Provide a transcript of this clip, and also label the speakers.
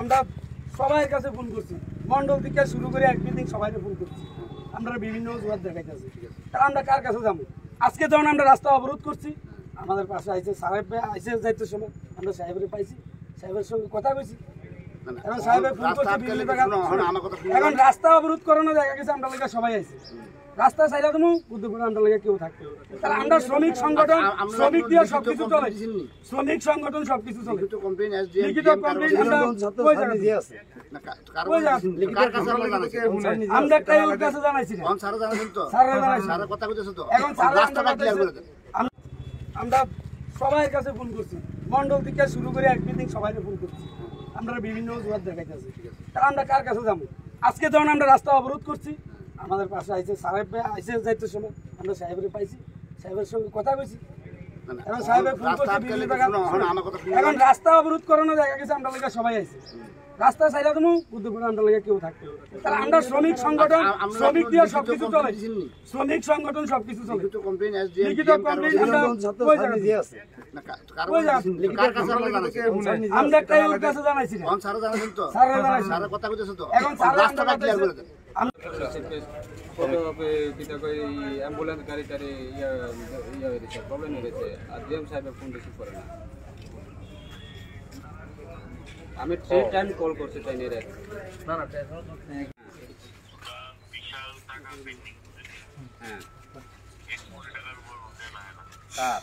Speaker 1: আমরা সবার কাছে ফোন করছি, মন্ডল থেকে শুরু করে এক বিল্ডিং সবাইকে ফোন করছি। আমরা বিভিন্ন অজুহাত দেখাইতেছি, তা আমরা কার কাছে যাবো? আজকে যখন আমরা রাস্তা অবরোধ করছি, আমাদের পাশে আইসে সাহেব আইসে যাইতে সময় আমরা সাহেবের পাইছি, সাহেবের সঙ্গে কথা কইছি। এখন সাহেবের ফোন করছে, এখন রাস্তা অবরোধ করানো দেখা গেছে আমরা লেগে সবাই আইছে। রাস্তা চাইলে তুমি বুদ্ধপুরে আমরা লেগে কেউ থাকতে, তাহলে আমরা শ্রমিক সংগঠন, শ্রমিক দিয়ে সবকিছু চলে, শ্রমিক সংগঠন সবকিছু চলে। লিখিত কমপ্লেইন আমরা একটাই ওর কাছে জানাইছি, এখন আমরা সবার কাছে ফোন করছি, মন্ডল থেকে শুরু করে এক বিল্ডিং সবাইকে ফোন করছি। আমরা বিভিন্ন অজুহাত দেখাইতেছি, তা আমরা কার কাছে যাবো? আজকে যখন আমরা রাস্তা অবরোধ করছি, আমাদের পাশে আইসে সাহেব আইসে যাইতে সময় আমরা সাহেবের পাইছি, সাহেবের সঙ্গে কথা কইছি। এখন সাহেবের ফোন করছে, এখন রাস্তা অবরোধ করানো দেখা গেছে আমরা লেগে সবাই আইছে। রাস্তা চাইলে তুমি বুদ্ধপুরে আমরা লেগে কেউ থাকতে, তাহলে আমরা শ্রমিক সংগঠন, শ্রমিক দিয়ে সবকিছু চলে, শ্রমিক সংগঠন সবকিছু চলে। লিখিত কমপ্লেইন আমরা একটাই ওর কাছে জানাইছি, এখন
Speaker 2: অ্যাম্বুলেন্স গাড়ি টাড়ি ইয়ে হয়েছে, প্রবলেম হয়েছে, আর জিএম সাহেবের ফোন রিসিভ করে না। আমি 3 টাইম কল করছি, তাই নিয়ে হ্যাঁ